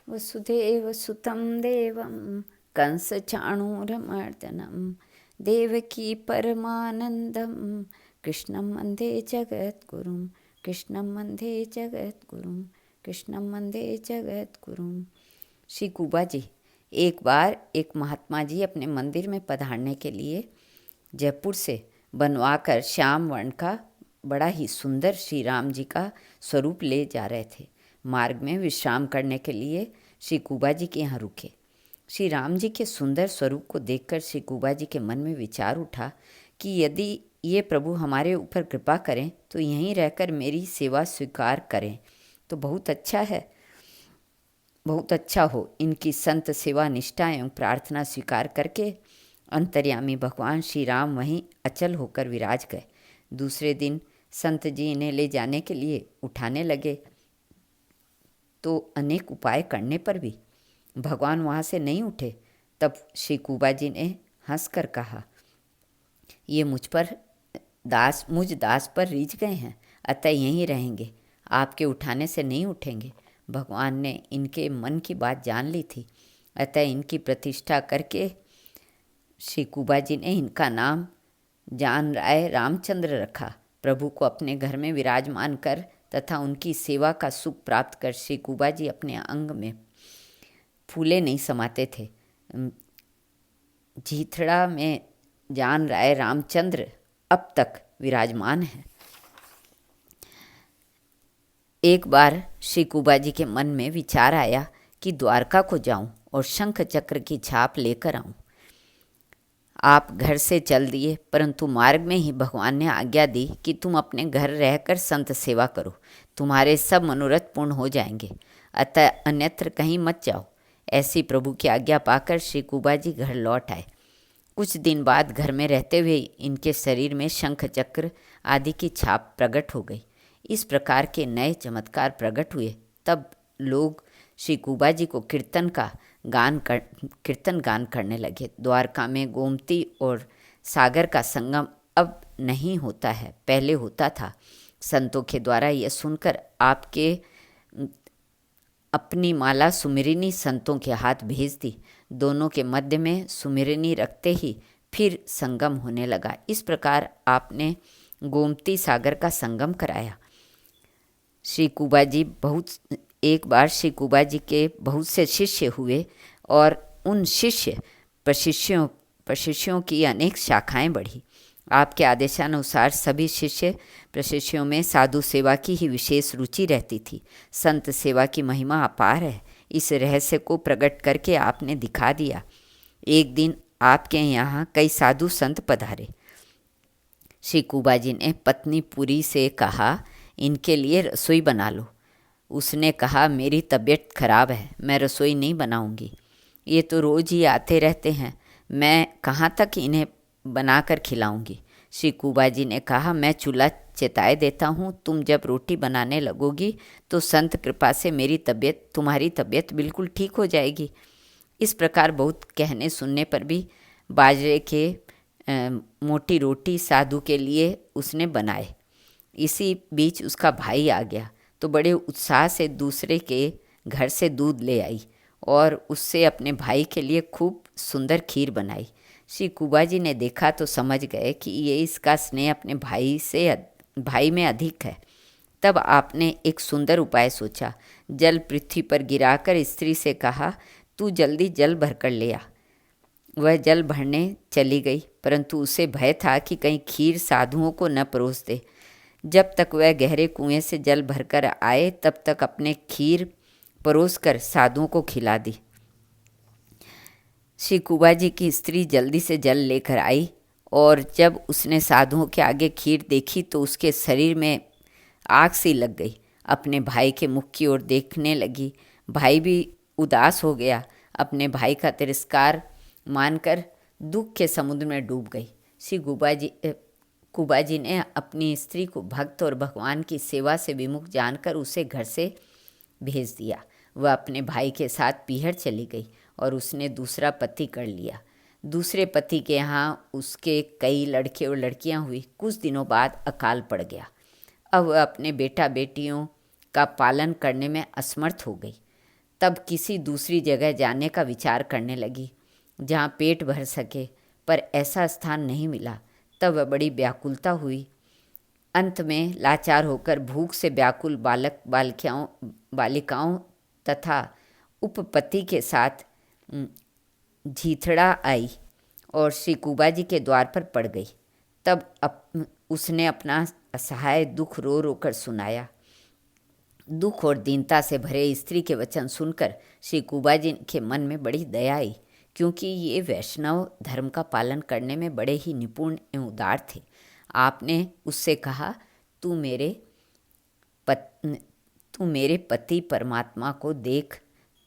वसुदेवसुतं देवं कंसचाणूरमर्दनं देवकी परमानन्दं कृष्णं वन्दे जगद्गुरुं कृष्णं वन्दे जगद्गुरुं कृष्णं वन्दे जगद्गुरुं। श्री कुबा जी, एक बार एक महात्मा जी अपने मंदिर में पधारने के लिए जयपुर से बनवाकर श्याम वर्ण का बड़ा ही सुंदर श्री राम जी का स्वरूप ले जा रहे थे। मार्ग में विश्राम करने के लिए श्री कुबा जी के यहाँ रुके। श्री राम जी के सुंदर स्वरूप को देखकर श्री कुबा जी के मन में विचार उठा कि यदि ये प्रभु हमारे ऊपर कृपा करें तो यहीं रहकर मेरी सेवा स्वीकार करें तो बहुत अच्छा है, बहुत अच्छा हो। इनकी संत सेवा निष्ठा एवं प्रार्थना स्वीकार करके अंतर्यामी भगवान श्री राम वहीं अचल होकर विराज गए। दूसरे दिन संत जी इन्हें ले जाने के लिए उठाने लगे तो अनेक उपाय करने पर भी भगवान वहाँ से नहीं उठे। तब श्री कुबा जी ने हंसकर कहा, ये मुझ दास पर रीझ गए हैं, अतः यहीं रहेंगे, आपके उठाने से नहीं उठेंगे। भगवान ने इनके मन की बात जान ली थी, अतः इनकी प्रतिष्ठा करके श्री कुबा जी ने इनका नाम जान राय रामचंद्र रखा। प्रभु को अपने घर में विराजमान कर तथा उनकी सेवा का सुख प्राप्त कर श्री कुबा जी अपने अंग में फूले नहीं समाते थे। झीथड़ा में जान राय रामचंद्र अब तक विराजमान है। एक बार श्री कुबा जी के मन में विचार आया कि द्वारका को जाऊं और शंख चक्र की छाप लेकर आऊं। आप घर से चल दिए, परंतु मार्ग में ही भगवान ने आज्ञा दी कि तुम अपने घर रहकर संत सेवा करो, तुम्हारे सब मनोरथ पूर्ण हो जाएंगे, अतः अन्यत्र कहीं मत जाओ। ऐसी प्रभु की आज्ञा पाकर श्री कुबा जी घर लौट आए। कुछ दिन बाद घर में रहते हुए इनके शरीर में शंख चक्र आदि की छाप प्रकट हो गई। इस प्रकार के नए चमत्कार प्रकट हुए। तब लोग श्री कुबा जी को कीर्तन गान करने लगे। द्वारका में गोमती और सागर का संगम अब नहीं होता है, पहले होता था। संतों के द्वारा यह सुनकर आपके अपनी माला सुमिरनी संतों के हाथ भेज दी। दोनों के मध्य में सुमिरनी रखते ही फिर संगम होने लगा। इस प्रकार आपने गोमती सागर का संगम कराया। एक बार श्री कुबा जी के बहुत से शिष्य हुए और उन प्रशिष्यों की अनेक शाखाएं बढ़ी। आपके आदेशानुसार सभी शिष्य प्रशिष्यों में साधु सेवा की ही विशेष रुचि रहती थी। संत सेवा की महिमा अपार है, इस रहस्य को प्रकट करके आपने दिखा दिया। एक दिन आपके यहाँ कई साधु संत पधारे। श्री कुबा जी ने पत्नी पुरी से कहा, इनके लिए रसोई बना लो। उसने कहा, मेरी तबीयत खराब है, मैं रसोई नहीं बनाऊंगी, ये तो रोज़ ही आते रहते हैं, मैं कहाँ तक इन्हें बनाकर खिलाऊंगी। श्री कुबा जी ने कहा, मैं चूल्हा चिताए देता हूँ, तुम जब रोटी बनाने लगोगी तो संत कृपा से तुम्हारी तबीयत बिल्कुल ठीक हो जाएगी। इस प्रकार बहुत कहने सुनने पर भी बाजरे के मोटी रोटी साधु के लिए उसने बनाए। इसी बीच उसका भाई आ गया तो बड़े उत्साह से दूसरे के घर से दूध ले आई और उससे अपने भाई के लिए खूब सुंदर खीर बनाई। श्री कुबा जी ने देखा तो समझ गए कि ये इसका स्नेह अपने भाई में अधिक है। तब आपने एक सुंदर उपाय सोचा। जल पृथ्वी पर गिराकर स्त्री से कहा, तू जल्दी जल भरकर ले आ। वह जल भरने चली गई, परंतु उसे भय था कि कहीं खीर साधुओं को न परोस दे। जब तक वह गहरे कुएं से जल भरकर आए तब तक अपने खीर परोसकर साधुओं को खिला दी। श्री कुबा जी की स्त्री जल्दी से जल लेकर आई और जब उसने साधुओं के आगे खीर देखी तो उसके शरीर में आग सी लग गई। अपने भाई के मुख की ओर देखने लगी। भाई भी उदास हो गया। अपने भाई का तिरस्कार मानकर दुख के समुद्र में डूब गई। श्री कुबा जी ने अपनी स्त्री को भक्त और भगवान की सेवा से विमुख जानकर उसे घर से भेज दिया। वह अपने भाई के साथ पीहर चली गई और उसने दूसरा पति कर लिया। दूसरे पति के यहाँ उसके कई लड़के और लड़कियाँ हुई। कुछ दिनों बाद अकाल पड़ गया। अब वह अपने बेटा बेटियों का पालन करने में असमर्थ हो गई। तब किसी दूसरी जगह जाने का विचार करने लगी जहाँ पेट भर सके, पर ऐसा स्थान नहीं मिला। तब वह बड़ी व्याकुलता हुई। अंत में लाचार होकर भूख से व्याकुल बालिकाओं तथा उपपति के साथ झीथड़ा आई और श्री कुबा जी के द्वार पर पड़ गई। तब उसने अपना असहाय दुख रो रो कर सुनाया। दुख और दीनता से भरे स्त्री के वचन सुनकर श्री कुबा जी के मन में बड़ी दया आई, क्योंकि ये वैष्णव धर्म का पालन करने में बड़े ही निपुण एवं उदार थे। आपने उससे कहा, तू मेरे पति परमात्मा को देख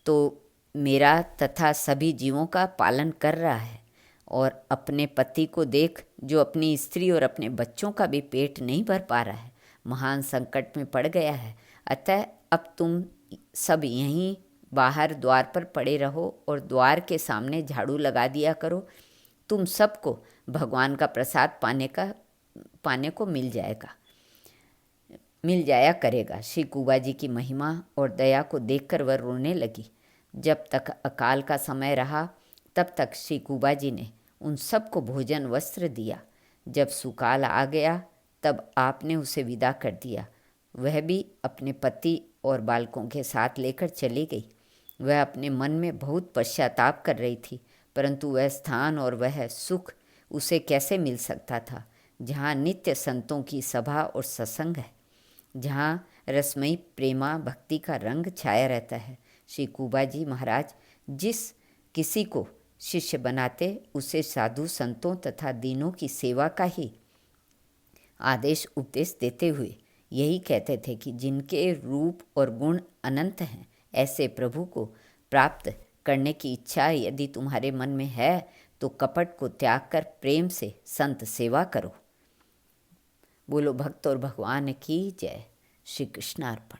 तो मेरा तथा सभी जीवों का पालन कर रहा है, और अपने पति को देख जो अपनी स्त्री और अपने बच्चों का भी पेट नहीं भर पा रहा है, महान संकट में पड़ गया है। अतः अब तुम सब यहीं बाहर द्वार पर पड़े रहो और द्वार के सामने झाड़ू लगा दिया करो। तुम सबको भगवान का प्रसाद पाने को मिल जाया करेगा। श्री कुबा जी की महिमा और दया को देखकर वह रोने लगी। जब तक अकाल का समय रहा तब तक श्री कुबा जी ने उन सबको भोजन वस्त्र दिया। जब सुकाल आ गया तब आपने उसे विदा कर दिया। वह भी अपने पति और बालकों के साथ लेकर चली गई। वह अपने मन में बहुत पश्चाताप कर रही थी, परंतु वह स्थान और वह सुख उसे कैसे मिल सकता था जहाँ नित्य संतों की सभा और सत्संग है, जहाँ रसमयी प्रेमा भक्ति का रंग छाया रहता है। श्री कुबा जी महाराज जिस किसी को शिष्य बनाते उसे साधु संतों तथा दीनों की सेवा का ही आदेश उपदेश देते हुए यही कहते थे कि जिनके रूप और गुण अनंत हैं, ऐसे प्रभु को प्राप्त करने की इच्छा यदि तुम्हारे मन में है तो कपट को त्याग कर प्रेम से संत सेवा करो। बोलो भक्त और भगवान की जय। श्री कृष्णार्पण।